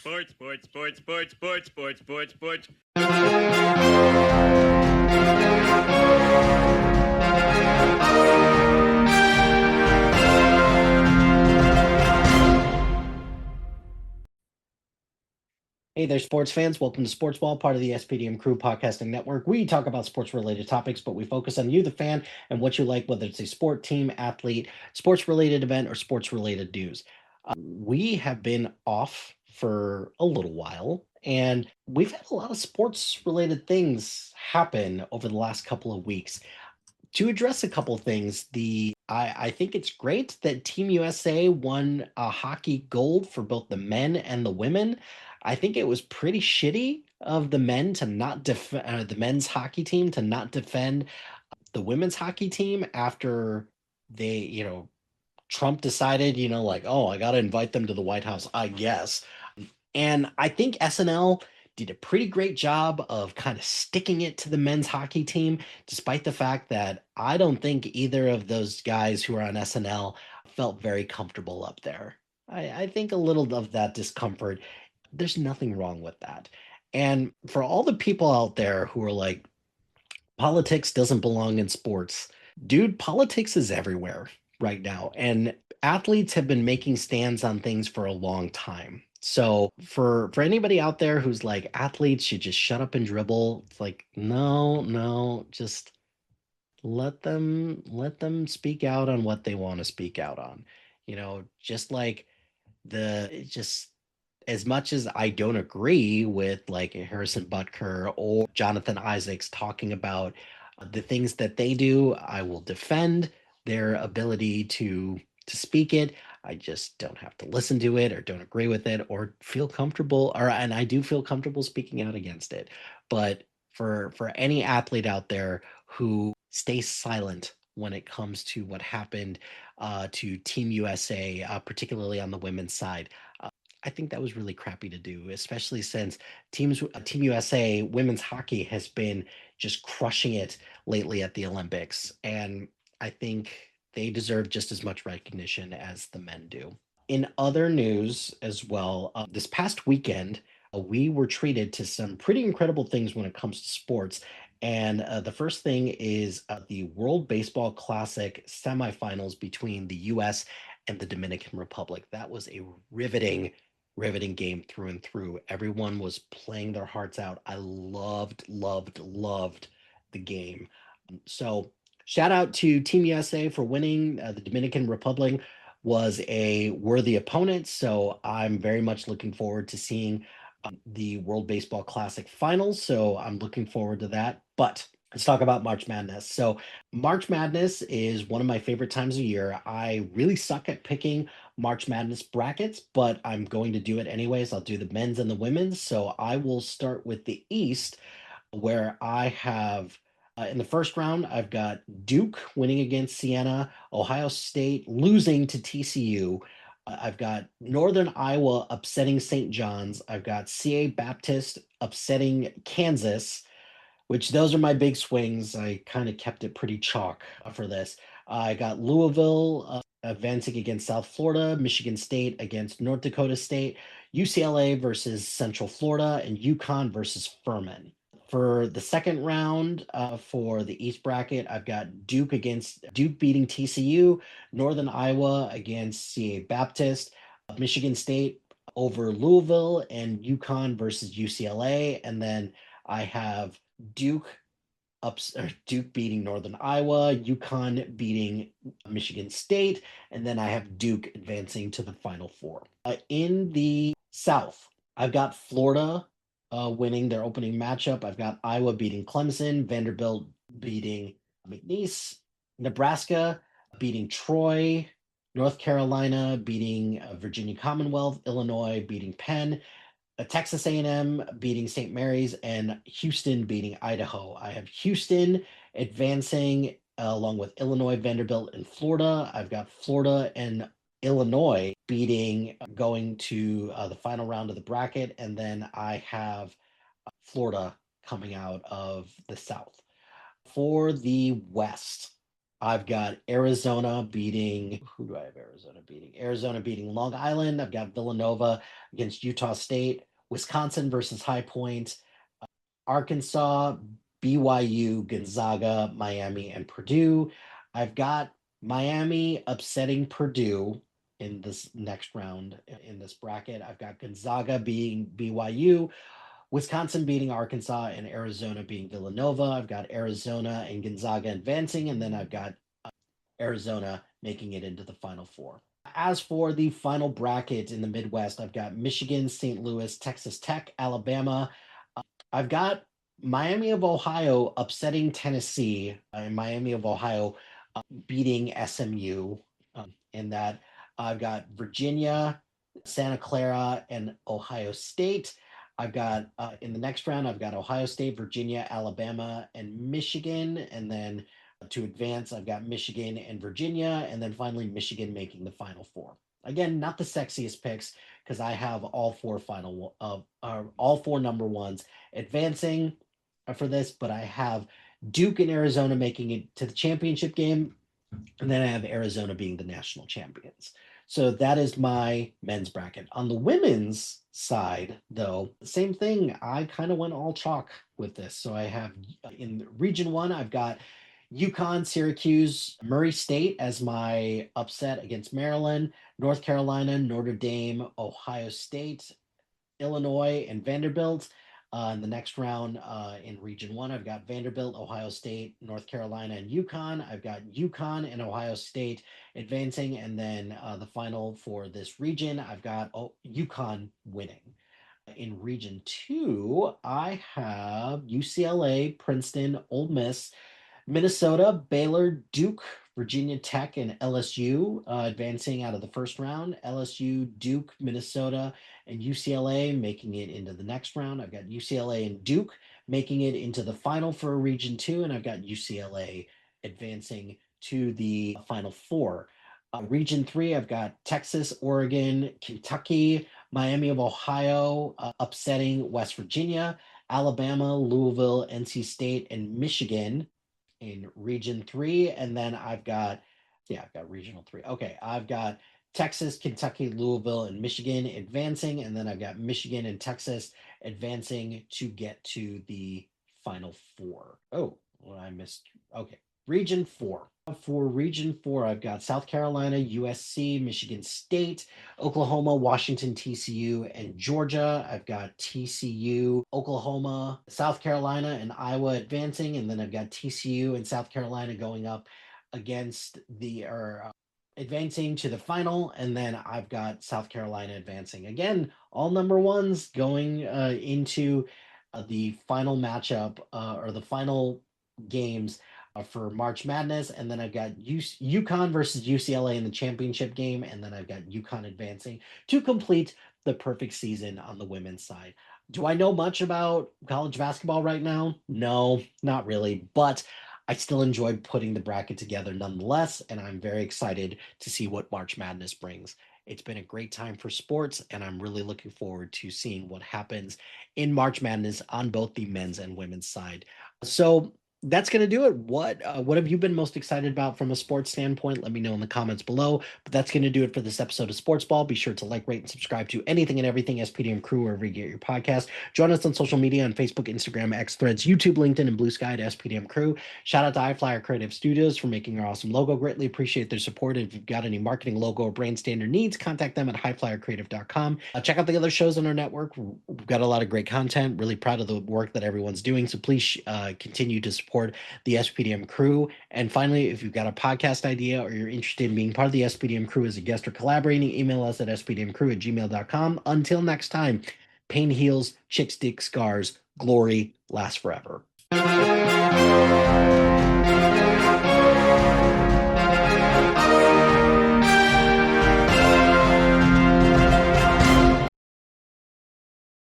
Sports, sports, sports, sports, sports, sports, sports, sports. Hey there, sports fans. Welcome to Sportsball, part of the SPDM Crew Podcasting Network. We talk about sports related topics, but we focus on you, the fan, and what you like, whether it's a sport, team, athlete, sports related event, or sports related news. We have been off for a little while, and we've had a lot of sports related things happen over the last couple of weeks. To address a couple of things, I think it's great that Team USA won hockey gold for both the men and the women. I think it was pretty shitty of the men to not defend the men's hockey team to not defend the women's hockey team after they, Trump decided, like, oh, I got to invite them to the White House, I guess. And I think SNL did a pretty great job of kind of sticking it to the men's hockey team, despite the fact that I don't think either of those guys who are on SNL felt very comfortable up there. I think a little of that discomfort, there's nothing wrong with that. And for all the people out there who are like, politics doesn't belong in sports. Dude, politics is everywhere right now. And athletes have been making stands on things for a long time. So for anybody out there who's like athletes should just shut up and dribble, it's like no, just let them speak out on what they want to speak out on. Just like just as much as I don't agree with like Harrison Butker or Jonathan Isaacs talking about the things that they do, I will defend their ability to speak it. I just don't have to listen to it or don't agree with it or feel comfortable and I do feel comfortable speaking out against it. But for any athlete out there who stays silent when it comes to what happened to Team USA, particularly on the women's side, I think that was really crappy to do, especially since Team USA women's hockey has been just crushing it lately at the Olympics, and I think they deserve just as much recognition as the men do. In other news as well, this past weekend, we were treated to some pretty incredible things when it comes to sports. And the first thing is the World Baseball Classic semifinals between the US and the Dominican Republic. That was a riveting game through and through. Everyone was playing their hearts out. I loved the game. So, shout out to Team USA for winning. The Dominican Republic was a worthy opponent. So, I'm very much looking forward to seeing the World Baseball Classic finals. So, I'm looking forward to that. But let's talk about March Madness. So, March Madness is one of my favorite times of year. I really suck at picking March Madness brackets, but I'm going to do it anyways. I'll do the men's and the women's. So I will start with the East, where I have in the first round, I've got Duke winning against Siena, Ohio State losing to TCU. I've got Northern Iowa upsetting St. John's. I've got CA Baptist upsetting Kansas, which those are my big swings. I kind of kept it pretty chalk for this. I got Louisville advancing against South Florida, Michigan State against North Dakota State, UCLA versus Central Florida, and UConn versus Furman. For the second round for the East bracket, I've got Duke beating TCU, Northern Iowa against CA Baptist, Michigan State over Louisville, and UConn versus UCLA. And then I have Duke Duke beating Northern Iowa, UConn beating Michigan State, and then I have Duke advancing to the Final Four. In the South, I've got Florida winning their opening matchup. I've got Iowa beating Clemson, Vanderbilt beating McNeese, Nebraska beating Troy, North Carolina beating Virginia Commonwealth, Illinois beating Penn, Texas A&M beating St. Mary's, and Houston beating Idaho. I have Houston advancing along with Illinois, Vanderbilt, and Florida. I've got Florida and Illinois going to the final round of the bracket, and then I have Florida coming out of the South. For the West, I've got Arizona beating, who do I have Arizona beating? Arizona beating Long Island. I've got Villanova against Utah State, Wisconsin versus High Point, Arkansas, BYU, Gonzaga, Miami, and Purdue. I've got Miami upsetting Purdue in this next round in this bracket. I've got Gonzaga being BYU, Wisconsin beating Arkansas, and Arizona beating Villanova. I've got Arizona and Gonzaga advancing, and then I've got Arizona making it into the Final Four. As for the final bracket in the Midwest, I've got Michigan, St. Louis, Texas Tech, Alabama. I've got Miami of Ohio upsetting Tennessee, and Miami of Ohio beating SMU. In that, I've got Virginia, Santa Clara, and Ohio State. I've got in the next round, I've got Ohio State, Virginia, Alabama, and Michigan. And then to advance, I've got Michigan and Virginia. And then finally, Michigan making the Final Four. Again, not the sexiest picks because I have all four number ones advancing for this, but I have Duke and Arizona making it to the championship game, and then I have Arizona being the national champions. So that is my men's bracket. On the women's side, though, same thing. I kind of went all chalk with this. So I have in Region 1, I've got UConn, Syracuse, Murray State as my upset against Maryland, North Carolina, Notre Dame, Ohio State, Illinois, and Vanderbilt. In the next round in Region 1, I've got Vanderbilt, Ohio State, North Carolina, and UConn. I've got UConn and Ohio State advancing. And then the final for this region, I've got UConn winning. In Region 2, I have UCLA, Princeton, Ole Miss, Minnesota, Baylor, Duke, Virginia Tech, and LSU advancing out of the first round. LSU, Duke, Minnesota, and UCLA making it into the next round. I've got UCLA and Duke making it into the final for Region 2, and I've got UCLA advancing to the Final Four. Region 3, I've got Texas, Oregon, Kentucky, Miami of Ohio upsetting West Virginia, Alabama, Louisville, NC State, and Michigan in Region 3. And then I've got Regional 3. Okay, I've got Texas, Kentucky, Louisville, and Michigan advancing. And then I've got Michigan and Texas advancing to get to the Final Four. Oh, well, I missed. Okay, Region 4. For Region 4, I've got South Carolina, USC, Michigan State, Oklahoma, Washington, TCU, and Georgia. I've got TCU, Oklahoma, South Carolina, and Iowa advancing. And then I've got TCU and South Carolina going up against advancing to the final. And then I've got South Carolina advancing. Again, all number ones going into the final matchup or the final games for March Madness. And then I've got UConn versus UCLA in the championship game. And then I've got UConn advancing to complete the perfect season on the women's side. Do I know much about college basketball right now? No, not really. But I still enjoyed putting the bracket together nonetheless. And I'm very excited to see what March Madness brings. It's been a great time for sports, and I'm really looking forward to seeing what happens in March Madness on both the men's and women's side. So that's going to do it. What have you been most excited about from a sports standpoint? Let me know in the comments below. But that's going to do it for this episode of Sportsball. Be sure to like, rate, and subscribe to anything and everything SPDM Crew wherever you get your podcast. Join us on social media on Facebook, Instagram, X Threads, YouTube, LinkedIn, and Blue Sky at SPDM Crew. Shout out to iFlyer Creative Studios for making our awesome logo. Greatly appreciate their support. And if you've got any marketing, logo, or brand standard needs, contact them at highflyercreative.com. Check out the other shows on our network. We've got a lot of great content. Really proud of the work that everyone's doing. So please continue to support the SPDM Crew. And finally, if you've got a podcast idea or you're interested in being part of the SPDM Crew as a guest or collaborating, email us at spdmcrew@gmail.com. Until next time, pain heals, chicks dig scars, glory lasts forever.